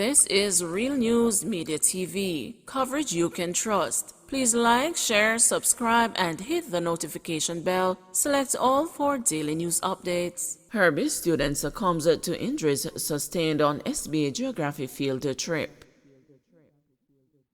This is Real News Media TV, coverage you can trust. Please like, share, subscribe, and hit the notification bell. Select all for daily news updates. Herbie student succumbs to injuries sustained on SBA geography field trip.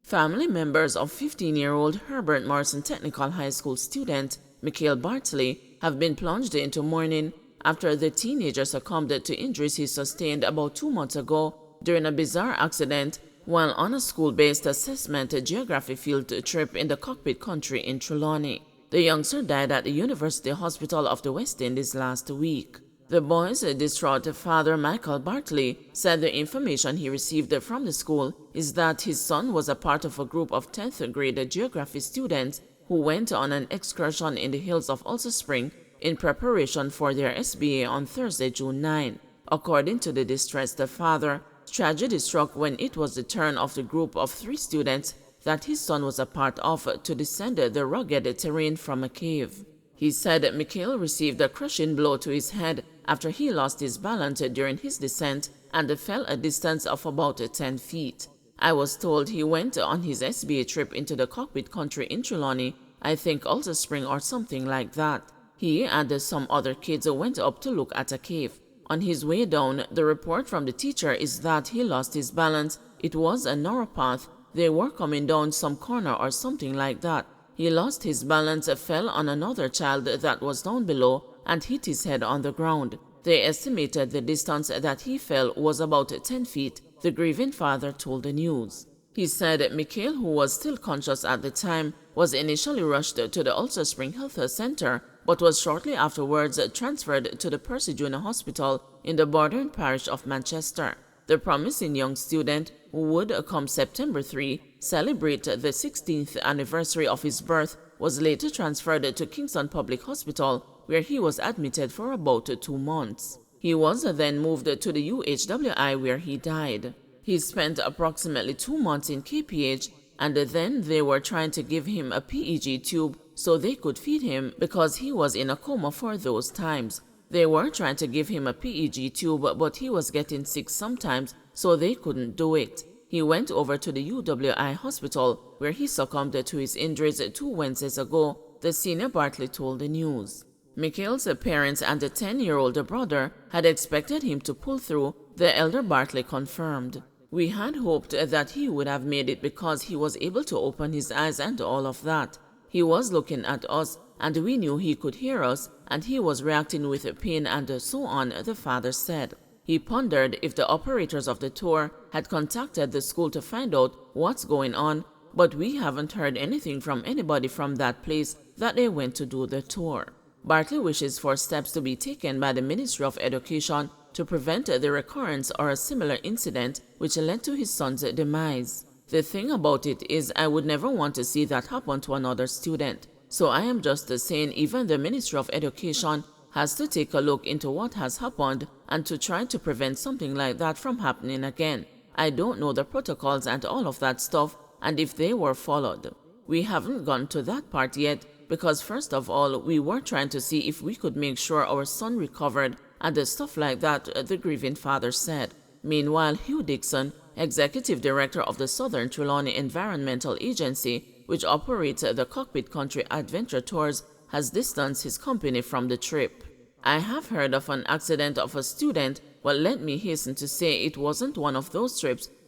Family members of 15-year-old Herbert Morrison Technical High School student Mikhail Bartley have been plunged into mourning after the teenager succumbed to injuries he sustained about 2 months ago during a bizarre accident while on a school-based assessment geography field trip in the cockpit country in Trelawney. The youngster died at the University Hospital of the West Indies last week. The boy's distraught father, Michael Bartley, said the information he received from the school is that his son was a part of a group of 10th grade geography students who went on an excursion in the hills of Ulster Spring in preparation for their SBA on Thursday, June 9. According to the distressed father, tragedy struck when it was the turn of the group of 3 students that his son was a part of to descend the rugged terrain from a cave. He said Mikhail received a crushing blow to his head after he lost his balance during his descent and fell a distance of about 10 feet. I was told he went on his SBA trip into the cockpit country in Trelawney, I think Ulster Spring or something like that. He and some other kids went up to look at a cave. On his way down, the report from the teacher is that he lost his balance. It was a narrow path. They were coming down some corner or something like that. He lost his balance, fell on another child that was down below, and hit his head on the ground. They estimated the distance that he fell was about 10 feet, the grieving father told the news. He said Mikhail, who was still conscious at the time, was initially rushed to the Ulster Spring Health Center, but was shortly afterwards transferred to the Percy Junior Hospital in the bordering parish of Manchester. The promising young student, who would come September 3 celebrate the 16th anniversary of his birth, was later transferred to Kingston Public Hospital, where he was admitted for about 2 months. He was then moved to the UHWI, where he died. He spent approximately 2 months in KPH, and then they were trying to give him a PEG tube so they could feed him because he was in a coma for those times. They were trying to give him a PEG tube, but he was getting sick sometimes, so they couldn't do it. He went over to the UWI hospital, where he succumbed to his injuries 2 Wednesdays ago, the senior Bartley told the news. Mikhail's parents and the 10-year-old brother had expected him to pull through, the elder Bartley confirmed. We had hoped that he would have made it because he was able to open his eyes and all of that. He was looking at us, and we knew he could hear us, and he was reacting with pain and so on, the father said. He pondered if the operators of the tour had contacted the school to find out what's going on, but we haven't heard anything from anybody from that place that they went to do the tour. Bartley wishes for steps to be taken by the Ministry of Education to prevent the recurrence or a similar incident which led to his son's demise. The thing about it is I would never want to see that happen to another student. So I am just saying even the Ministry of Education has to take a look into what has happened and to try to prevent something like that from happening again. I don't know the protocols and all of that stuff and if they were followed. We haven't gone to that part yet because first of all we were trying to see if we could make sure our son recovered and the stuff like that, the grieving father said. Meanwhile, Hugh Dixon, executive director of the Southern Trelawney Environmental Agency, which operates the Cockpit Country Adventure Tours, has distanced his company from the trip. I have heard of an accident of a student, but let me hasten to say it wasn't one of those trips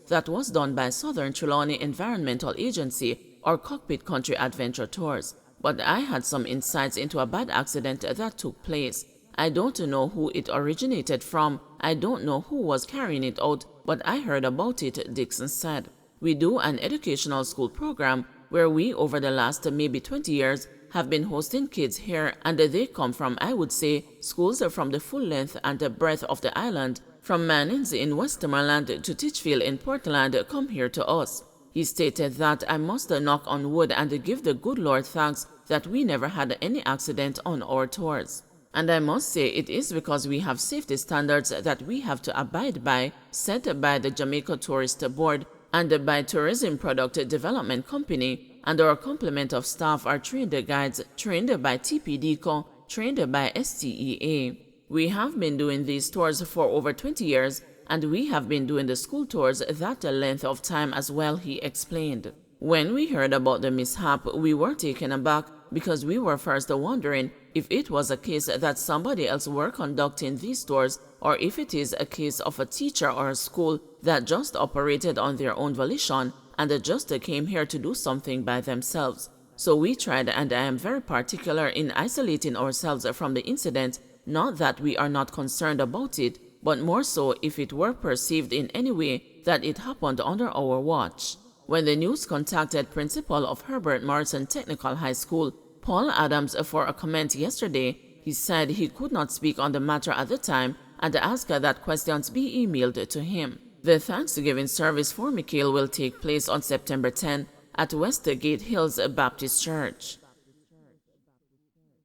that was done by Southern Trelawney Environmental Agency or Cockpit Country Adventure Tours. But I had some insights into a bad accident that took place. I don't know who it originated from, I don't know who was carrying it out, but I heard about it, Dixon said. We do an educational school program where we, over the last maybe 20 years, have been hosting kids here, and they come from, I would say, schools from the full length and the breadth of the island, from Mannings in Westmoreland to Titchfield in Portland, come here to us. He stated that I must knock on wood and give the good Lord thanks that we never had any accident on our tours. And I must say it is because we have safety standards that we have to abide by, set by the Jamaica Tourist Board and by Tourism Product Development Company, and our complement of staff are trained guides, trained by TPDCO, trained by STEA. We have been doing these tours for over 20 years, and we have been doing the school tours that length of time as well, he explained. When we heard about the mishap, we were taken aback because we were first wondering if it was a case that somebody else were conducting these tours or if it is a case of a teacher or a school that just operated on their own volition and just came here to do something by themselves. So we tried, and I am very particular in isolating ourselves from the incident, not that we are not concerned about it, but more so if it were perceived in any way that it happened under our watch. When the news contacted principal of Herbert Morrison Technical High School, Paul Adams, for a comment yesterday, he said he could not speak on the matter at the time and asked that questions be emailed to him. The Thanksgiving service for Mikhail will take place on September 10 at Westgate Hills Baptist Church.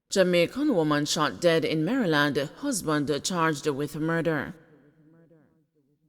Jamaican woman shot dead in Maryland, husband charged with murder.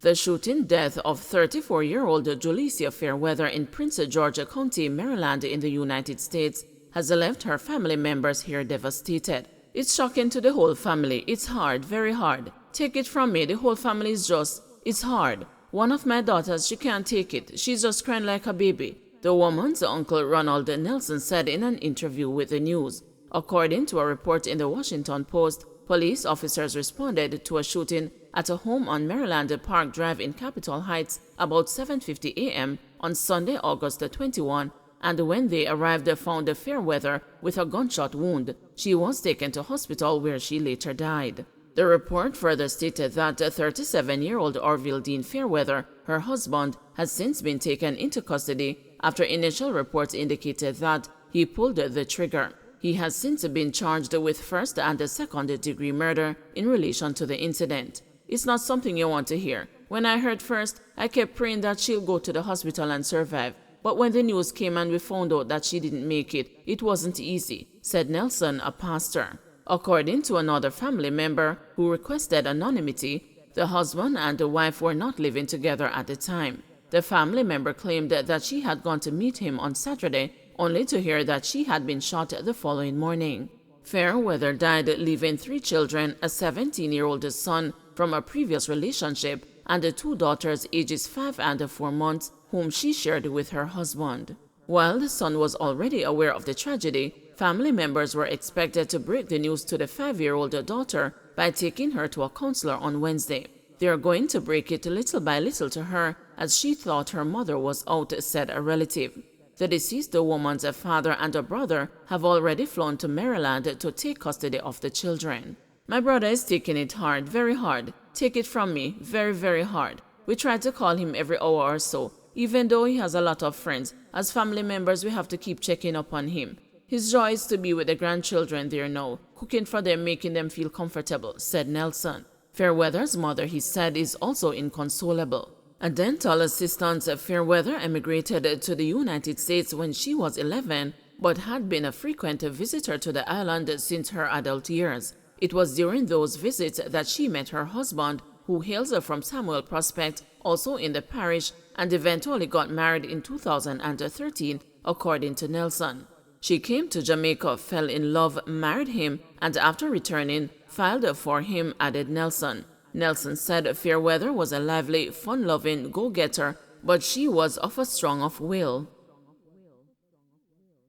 The shooting death of 34-year-old Julicia Fairweather in Prince George County, Maryland in the United States has left her family members here devastated. It's shocking to the whole family. It's hard, very hard. Take it from me, the whole family is it's hard. One of my daughters, she can't take it. She's just crying like a baby, the woman's uncle Ronald Nelson said in an interview with the news. According to a report in the Washington Post, police officers responded to a shooting at a home on Maryland Park Drive in Capitol Heights about 7:50 a.m. on Sunday, August 21, and when they arrived, they found Fairweather with a gunshot wound. She was taken to hospital where she later died. The report further stated that 37-year-old Orville Dean Fairweather, her husband, has since been taken into custody after initial reports indicated that he pulled the trigger. He has since been charged with first and second-degree murder in relation to the incident. It's not something you want to hear. When I heard first, I kept praying that she'll go to the hospital and survive. But when the news came and we found out that she didn't make it, it wasn't easy, said Nelson, a pastor. According to another family member who requested anonymity, the husband and the wife were not living together at the time. The family member claimed that she had gone to meet him on Saturday, only to hear that she had been shot the following morning. Fairweather died leaving 3 children, a 17-year-old son from a previous relationship, and 2 daughters ages 5 and 4 months, whom she shared with her husband. While the son was already aware of the tragedy, family members were expected to break the news to the 5-year-old daughter by taking her to a counselor on Wednesday. They are going to break it little by little to her as she thought her mother was out, said a relative. The deceased woman's father and a brother have already flown to Maryland to take custody of the children. My brother is taking it hard, very hard. Take it from me, very, very hard. We try to call him every hour or so, even though he has a lot of friends. As family members, we have to keep checking up on him. His joy is to be with the grandchildren there now, cooking for them, making them feel comfortable, said Nelson. Fairweather's mother, he said, is also inconsolable. A dental assistant, Fairweather emigrated to the United States when she was 11, but had been a frequent visitor to the island since her adult years. It was during those visits that she met her husband, who hails from Samuel Prospect, also in the parish, and eventually got married in 2013, according to Nelson. She came to Jamaica, fell in love, married him, and after returning, filed for him, added Nelson. Nelson said Fairweather was a lively, fun-loving go-getter, but she was of a strong of will.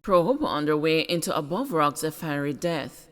Probe underway into Above Rock's fiery death.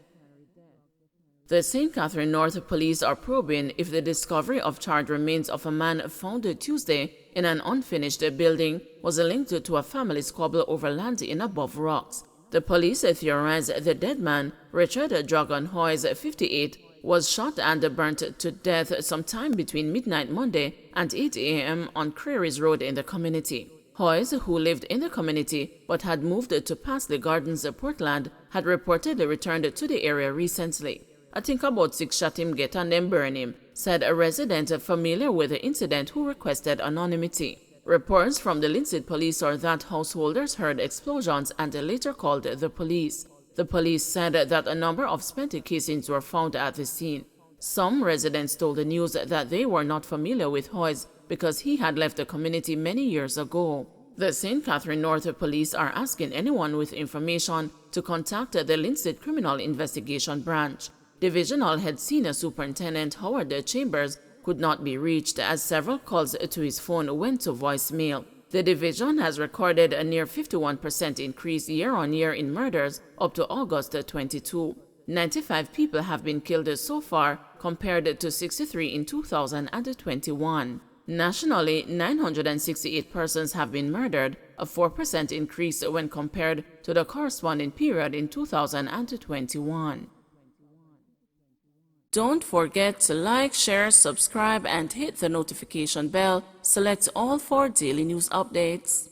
The St. Catherine North police are probing if the discovery of charred remains of a man found Tuesday in an unfinished building was linked to a family squabble over land in Above Rocks. The police theorize the dead man, Richard Dragon Hoyes, 58, was shot and burnt to death sometime between midnight Monday and 8 a.m. on Crairies Road in the community. Hoyes, who lived in the community but had moved to Paisley Gardens, Portland, had reportedly returned to the area recently. I think about 6 shot him get and then burn him, said a resident familiar with the incident who requested anonymity. Reports from the Linseed police are that householders heard explosions and later called the police. The police said that a number of spent casings were found at the scene. Some residents told the news that they were not familiar with Hoyes because he had left the community many years ago. The St. Catherine North police are asking anyone with information to contact the Linseed Criminal Investigation Branch. Divisional Head Senior Superintendent Howard Chambers could not be reached as several calls to his phone went to voicemail. The division has recorded a near 51% increase year-on-year in murders up to August 22. 95 people have been killed so far, compared to 63 in 2021. Nationally, 968 persons have been murdered, a 4% increase when compared to the corresponding period in 2021. Don't forget to like, share, subscribe, and hit the notification bell. Select all for daily news updates.